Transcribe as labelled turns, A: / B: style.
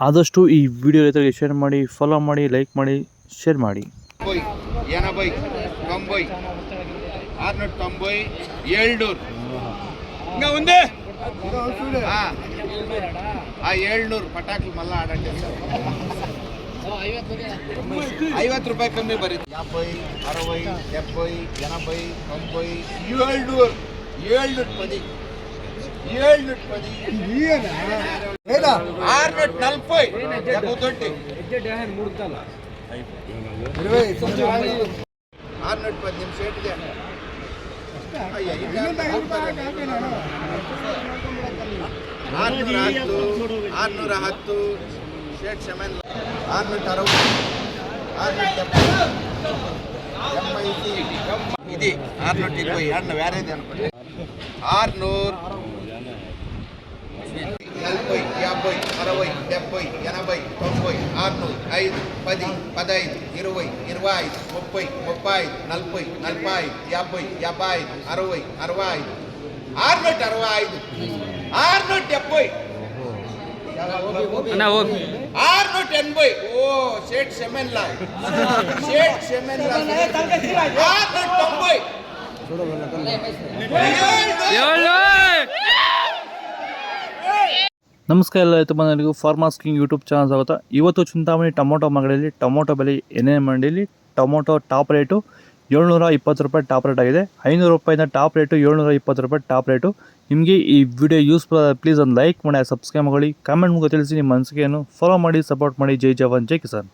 A: ಆದಷ್ಟು ಈ ವಿಡಿಯೋ ರೈತರಿಗೆ ಶೇರ್ ಮಾಡಿ, ಫಾಲೋ ಮಾಡಿ, ಲೈಕ್ ಮಾಡಿ, ಶೇರ್ ಮಾಡಿ.
B: 80, 90, 690, 700 ఇంకా ఉంది. 700 పటాకులు మళ్ళా ఆడండి. 50 రూపాయలు కమ్మి బರೀ 50, 60, 70, 80, 90, 700, 710, 710, 640, 620, 610 ನಿಮ್ಮ ಶೇಟ್ಗೆ 610 ಶೇಟ್ ಶಮನ್ 660, 670, ఇది 620 అన్న వేరేది అనుకోండి. 600, 40, 50, 60, 70, 80, 90, 600, 5, 10, 15, 20, 25, 30, 35, 40, 45, 50, 55, 60, 65, 665, 670, 680. ఓ షేట్ షెమెన్లా, షేట్ షెమెన్లా 690.
A: ನಮಸ್ಕಾರ ಎಲ್ಲ ರೈತ ಬಂಧುಗಳಿಗೂ ಫಾರ್ಮರ್ಸ್ ಕಿಂಗ್ ಯೂಟ್ಯೂಬ್ ಚಾನಲ್ ಸ್ವಾಗತ. ಇವತ್ತು ಚಿಂತಾಮಣಿ ಟೊಮೊಟೊ ಮಾರ್ಕೆಟಲ್ಲಿ ಟೊಮೊಟೊ ಬೆಲೆ ಏನೇ ಮಂಡಿಯಲ್ಲಿ ಟೊಮೊಟೊ ಟಾಪ್ ರೇಟು 720 ರೂಪಾಯಿ ಟಾಪ್ ರೇಟ್ ಆಗಿದೆ. 500 ರೂಪಾಯಿಂದ ಟಾಪ್ ರೇಟು 720 ರೂಪಾಯಿ ಟಾಪ್ ರೇಟು. ನಿಮಗೆ ಈ ವಿಡಿಯೋ ಯೂಸ್ಫುಲ್ ಆದರೆ ಪ್ಲೀಸ್ ಒಂದು ಲೈಕ್ ಮಾಡಿ, ಸಬ್ಸ್ಕ್ರೈಬ್ ಮಾಡಿ, ಕಾಮೆಂಟ್ ಮೂಲಕ ತಿಳಿಸಿ ನಿಮ್ಮ ಅನಿಸಿಕೆಯನ್ನು. ಫಾಲೋ ಮಾಡಿ, ಸಪೋರ್ಟ್ ಮಾಡಿ. ಜೈ ಜವಾನ್, ಜೈ ಕಿಸಾನ್.